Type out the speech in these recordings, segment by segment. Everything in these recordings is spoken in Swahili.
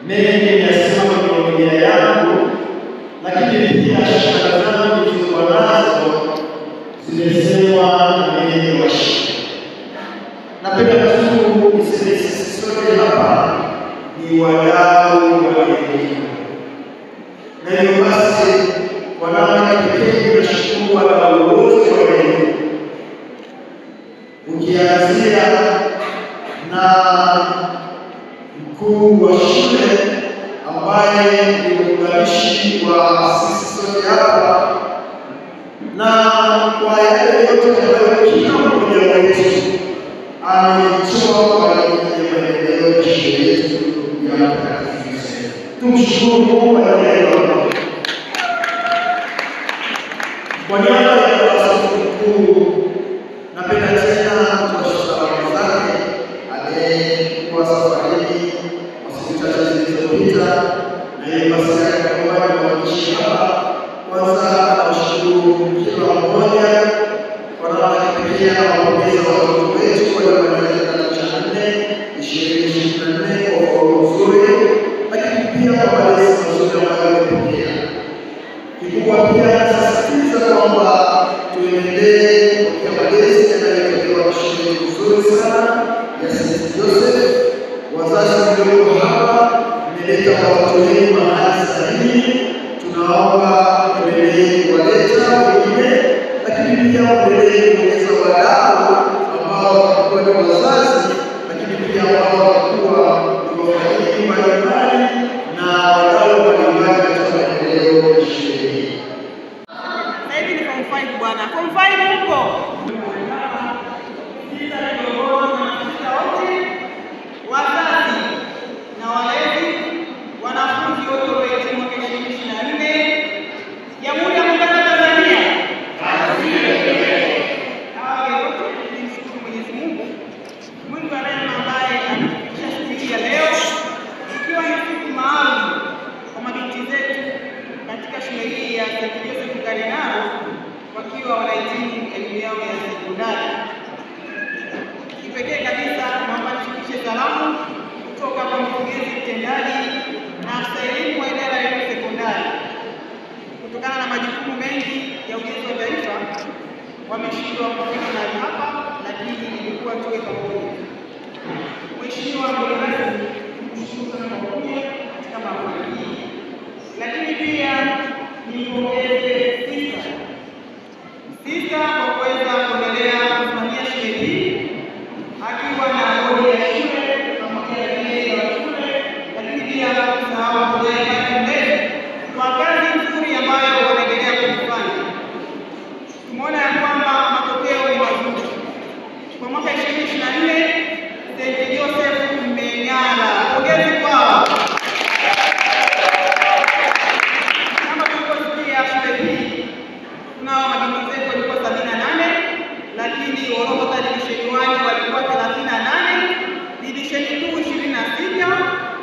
mengi nimesema kwenye familia yangu, lakini pia shukrani zangu zilizokuwa nazo zimesemwa na wengi wa shule. Napenda tu niseme sisi sote hapa ni wadau wa elimu, na hivyo basi kwa namna pekee tunashukuru wadau wote wa elimu, ukianzia na mkuu wa shule ambaye ni muunganishi wa sisi sote hapa, na kwa yale yote ambayo kila mmoja wetu ametoa kwa ajili ya maendeleo ya shule yetu ya Mtakatifu Yosefu. Tumshukuru Mungu kwa hilo. Kwa niaba ya askofu mkuu, napenda tena kuwashukuru salamu zake aliyekuwa safarini kwa siku chache zilizopita, na hivyo basi akaomba kuwakilisha hapa. Kwanza nawashukuru kila mmoja kwa namna ya kipekee na wapongeza watoto wetu waliomaliza kidato cha 4 2024 kwa ufaulu mzuri, lakini pia kwa malezi mazuri ambayo wamepokea. Kikubwa pia nasisitiza kwamba tuendelee kupokea malezi yanayotolewa na shule nzuri sana ya St. Joseph. Wazazi mlioko hapa mmeleta watoto wenu mahali sahihi, tunaomba endelee kuwaleta wengine, lakini pia endelee kuongeza wadau ambao watakuwa ni wazazi, lakini pia ambao watakuwa ni wafadhili mbalimbali na wadau mbalimbali katika maendeleo ya shule hii. Sasa hivi ni form 5 bwana. Form 5 huko. Wazazi na walezi, wanafunzi wote wa elimu mwaka 2024, Jamhuri ya Muungano wa Tanzania. Nimshukuru Mwenyezi Mungu mwingi wa rehema ambaye ametufikisha siku hii ya leo, ikiwa ni siku maalum kwa mabinti zetu katika shule hii ya St. Joseph Ngarenaro, wakiwa wanahitimu elimu yao ya sekondari. Kipekee kabisa naomba nifikishe salamu kutoka kwa mkurugenzi mtendaji na afisa elimu wa idara ya sekondari. Kutokana na majukumu mengi ya ujenzi wa taifa, wameshindwa kufika mahali hapa, lakini ilikuwa tuwe pamoja. Mheshimiwa mgeni rasmi, mshukuru sana kwa kuja katika mahafali hii, lakini pia nimpongeze Sista kwa kuweza kuendelea kusimamia shule hii akiwa na bodi ya shule pamoja na viongozi wa shule, lakini pia kusahau kuweka mbele kwa kazi nzuri ambayo wanaendelea kufanya. Tumeona ya kwamba matokeo ni mazuri. Kwa mwaka 2024 St. Joseph mmeng'ara. Pongezi kwao. Kama tulivyosikia, shule hii tunao mabinti zetu walikuwa 78, lakini orodha division 1 walikuwa 38, division 2 26,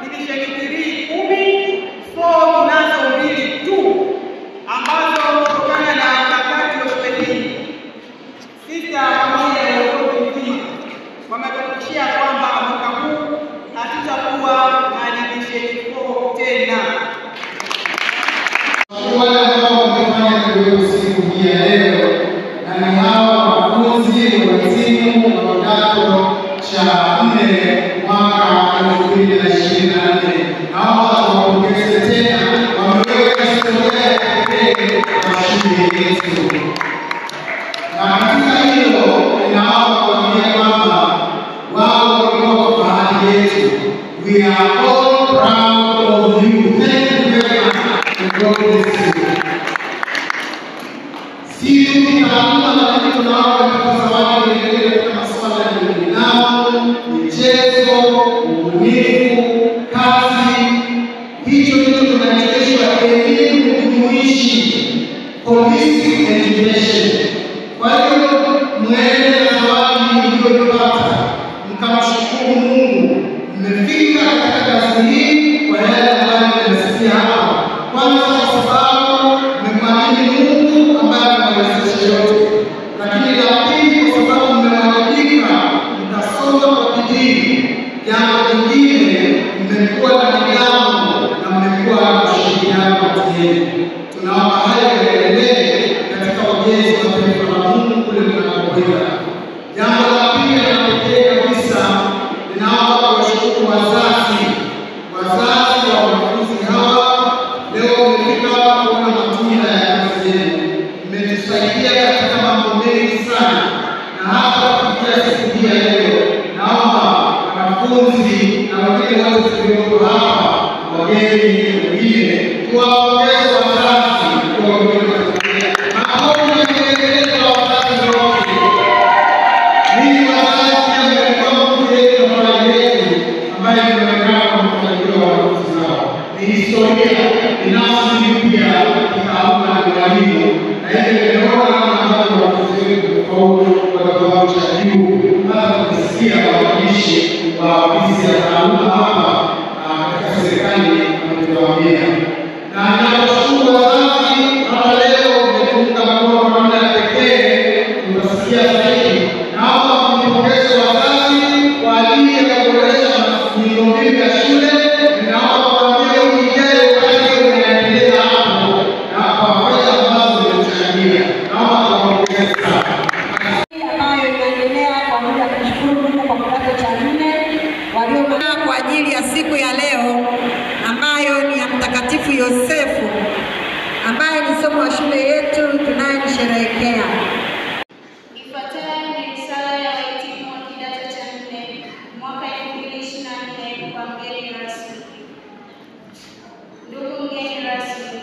division 3 10, so tunazo 2 tu ambazo kutokana na mkakati wa shule hii sista pamoja na uongozi wamehakikishia kwamba mwaka huu hatutakuwa na division 4 tena. Wale ambao wamefanya kwa siku hii ya leo na ni hao wanafunzi wahitimu wa kidato cha 4 mwaka 2024. Naomba tuwapongeze tena, wameweka historia ya pekee kwa shule yetu. Na katika hilo ninaomba kuambia kwamba wao walikuwa fahari yetu. We are all proud of you. Thank you very much. God bless you. Sisi tunaomba na tunaomba kwa zawadi nyingine katika masuala ya elimu, michezo, ubunifu, kazi. Hicho ndicho tunachoteshwa elimu jumuishi, holistic education. Kwa hiyo mwende na zawadi mliyopata, mkamshukuru Mungu. Mmefika katika kazi hii kwa yale ambayo tunasikia hapa. Kwanza kwa sababu mmemwamini Mungu ambaye anawezesha yote, lakini la pili kwa sababu mmewajibika, mtasoma kwa bidii. Jambo lingine, mmekuwa na nidhamu wageni wengine. Tuwapongeze wazazi kwa kuja Tanzania. Maombi yaendelee kwa wazazi wote. Ni wazazi ambao kwa yetu na familia yetu ambayo tunaonekana kwa mafanikio ya wanafunzi wao. Ni historia binafsi mpya kitaaluma na walimu. Na hivyo tunaona kama wanafunzi wetu tofauti kwa kiwango cha juu. Hata kusikia wawakilishi wa ofisi ya taaluma hapa katika serikali wametuambia. Na ninawashukuru wazazi hata leo mmetunga mkono kwa namna ya pekee, tutasikia zaidi. Naomba mpongeze wazazi kwa ajili ya kuboresha miundombinu ya shule. Naomba kuambia wiki ijayo kazi inaendelea hapo na kwa fedha ambazo zimechangia. Naomba tuwapongeze sana. Kwa ajili ya siku ya leo ambayo ni ya Mtakatifu Yosefu ambaye ni somo la shule yetu tunayosherehekea. Ifuatayo ni risala ya wahitimu wa kidato cha 4 mwaka 2024 kwa mgeni rasmi. Ndugu mgeni rasmi,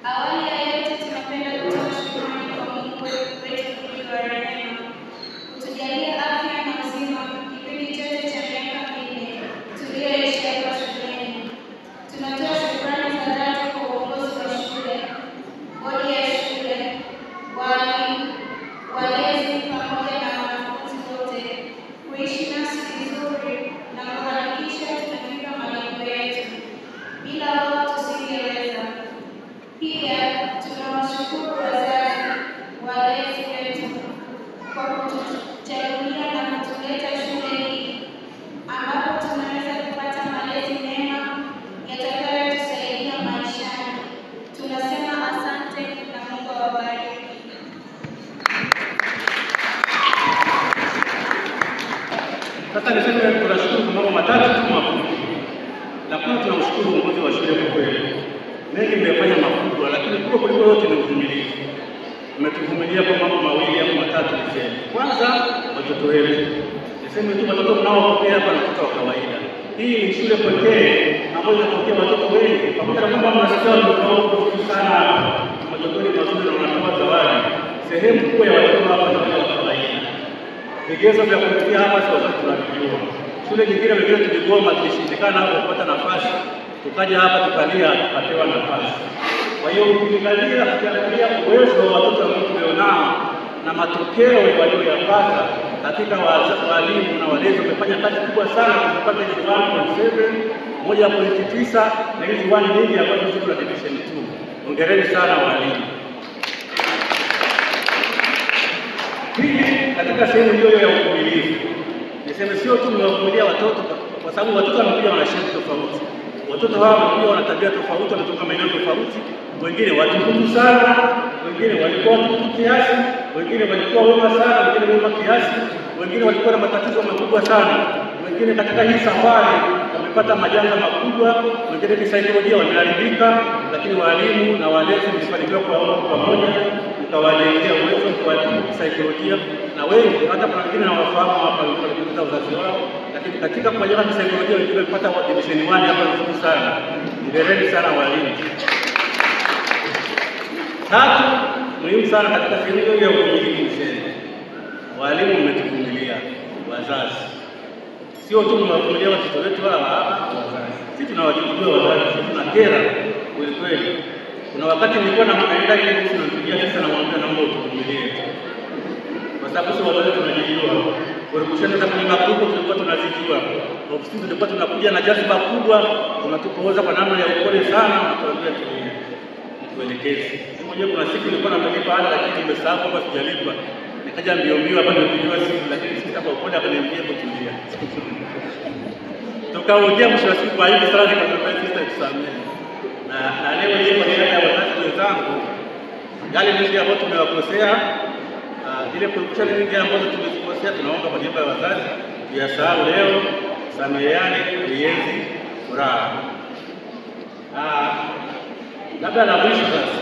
awali ya yote tunapenda kutoa shukrani kwa Mungu wetu mwingi wa rehema kutujalia afya na uzima kipindi chote cha miaka 4 tuliyoishi hapa shuleni. Tunatoa shukrani za dhati kwa uongozi wa shule, bodi ya shule, walimu, walezi pamoja na wanafunzi wote kuishi nasi vizuri na kuhakikisha tunafika malengo yetu. Bila wao tusingeweza. Pia tunawashukuru wazazi, walezi wetu kwa kutuchagulia na kutuleta shule hii ambapo tunaweza kupata malezi mema yatakayotusaidia maishani. Tunasema asante na Mungu awabariki. Sasa niseme tunashukuru kwa mambo matatu tu makubwa. La kwanza tunamshukuru uongozi wa shule kwa kweli. Mengi mmefanya makubwa, lakini kubwa kuliko yote ni uvumilivu. Mmetuvumilia kwa mambo mawili au matatu niseme. Kwanza watoto wetu. Niseme tu watoto mnaopokea hapa ni watoto wa kawaida. Hii ni shule pekee ambayo inapokea watoto wengi. Pamoja na kwamba mnasikia watoto sana matokeo mazuri na wanatoa zawadi. Sehemu kubwa ya watoto hapa ni watoto wa kawaida. Vigezo vya kufikia hapa sio watoto tunavijua. Shule nyingine wengine tuligoma tulishindikana hapo kupata nafasi. Tukaja hapa tukalia tukapewa nafasi. Kwa hiyo ukiangalia uwezo wa watoto ambao tulionao na matokeo walioyapata katika walimu na walezi wamefanya kazi kubwa sana kupata hizi 1.7, 1.9 na hizi 1 nyingi ambazo ziko na division 2. Hongereni sana walimu. Pili, katika sehemu hiyo ya uvumilivu, niseme sio tu mnawavumilia watoto kwa sababu watoto wanakuja wana shida tofauti. Watoto hawa wanakuja wana tabia tofauti, wanatoka maeneo tofauti. Wengine watukutu sana, wengine walikuwa watukutu kiasi, wengine walikuwa wema sana, wengine wema kiasi, wengine walikuwa na matatizo makubwa sana. Wengine katika hii safari wamepata majanga makubwa, wengine kisaikolojia wameharibika, lakini walimu na walezi mlifanikiwa kuwaona pamoja, mkawajengea uwezo kuwatibu kisaikolojia, na wengi hata kuna wengine hawafahamu hapa walipoteza uzazi wao, lakini katika kuwajenga kisaikolojia wengine walipata division 1 hapa nzuri sana. Hongereni sana walimu. Tatu, muhimu sana katika sehemu hiyo ya uvumilivu msheni. Walimu mmetuvumilia, wazazi. Sio tu mnawavumilia watoto wetu hawa, wazazi. Sisi tunawajibia wazazi, sisi tunakera kweli kweli. Kuna wakati nilikuwa naenda ile ofisi nampigia sasa namwambia naomba utuvumilie. Kwa sababu sisi wazazi tunajijua. Kuruhusiana za kwenye makubwa tulikuwa tunazijua. Ofisi tulikuwa tunakuja na jazba kubwa, tunatupoza kwa namna ya upole sana na tuambia tuelekeze. Mmoja kuna siku nilikuwa namlipa ada lakini nimesahau kwamba sijalipa. Nikaja mbio hapa nimepigiwa simu lakini sikuta kwa upole akaniambia kutulia. Tukaongea mwisho wa siku hivi sana nikamwambia sister tusamehe. Na leo hii kwa niaba ya wazazi wenzangu yale mengi ambayo tumewakosea, ile kuruhusiana nyingi ambazo tumezikosea, tunaomba kwa niaba ya wazazi tuyasahau leo, sameheane, tuienzi furaha. Labda la mwisho sasa,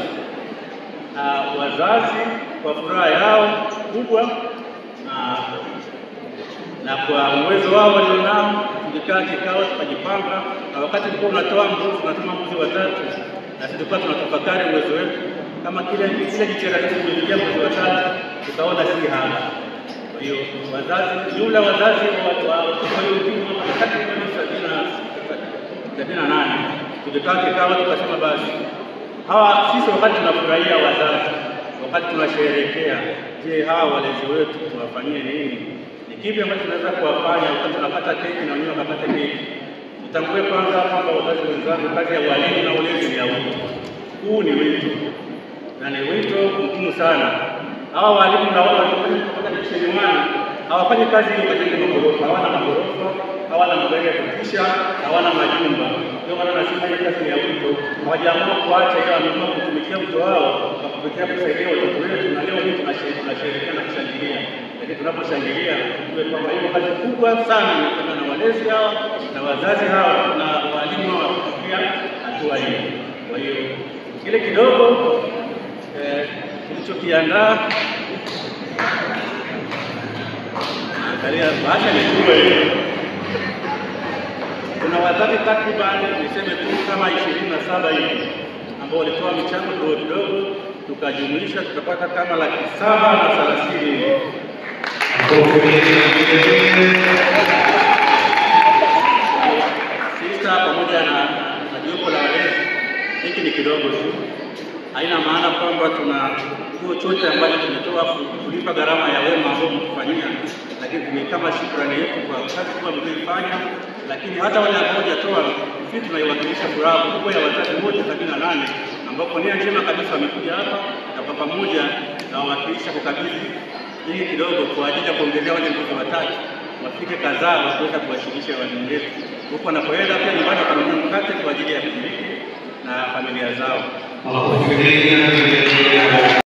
wazazi kwa furaha yao kubwa na kwa uwezo wao walionao, tulikaa kikao tukajipanga na wakati tulikuwa tunatoa mbuzi watatu, na tulikuwa tunatafakari uwezo wetu kama kile jitihada zetu kufikia mbuzi watatu, tukaona si haba. Kwa hiyo wazazi, jumla wazazi wa kati ya 78 tulikaa kikao tukasema basi hawa sisi wakati tunafurahia wazazi, wakati tunasherehekea, je, hawa walezi wetu tuwafanyie nini? Ni kipi ambacho tunaweza kuwafanya wakati tunapata keki na wenyewe wakapata keki? Tutambue kwanza kwamba wazazi wenzangu, kazi ya walimu na ulezi ni ya wito. Huu ni wito na ni wito muhimu sana. Hawa walimu na wao wanapata divisheni 1 hawafanyi kazi hiyo katika magorofa, hawana magorofa, hawana magari ya kutisha, hawana majumba. Ndio maana nasema hii kazi ni ya wito. Hawajaamua kuacha, ila wameamua kutumikia wito wao kwa kupitia kusaidia watoto wetu, na leo hii tunasherehekea na kushangilia. Lakini tunaposhangilia tujue kwamba hiyo kazi kubwa sana inafanywa na walezi hawa na wazazi hawa na walimu hawa kufikia hatua hii. Kwa hiyo kile kidogo tulichokiandaa bahasha ni kubwa hiyo. Kuna wazazi takriban niseme tu kama 27 hivi ambao walitoa michango kidogo, tukajumuisha tukapata kama 730,000. Sisi pamoja na jopo la walezi, hiki ni kidogo tu. Haina maana kwamba tuna huo chote ambacho tumetoa kulipa gharama ya wema ambao mtufanyia, lakini ni kama shukrani yetu kwa kazi kubwa mlioifanya. Lakini hata wale ambao hawajatoa, sisi tunaiwakilisha furaha kubwa ya wazazi wote 78 ambao nia njema kabisa wamekuja hapa na kwa pamoja na wawakilisha kukabidhi hii kidogo kwa ajili ya kuongezea wale mbuzi watatu wafike kadhaa wa kuweza kuwashirikisha walimu wetu huko wanapoenda pia nyumbani wakanunua mkate kwa ajili ya kushiriki na familia zao.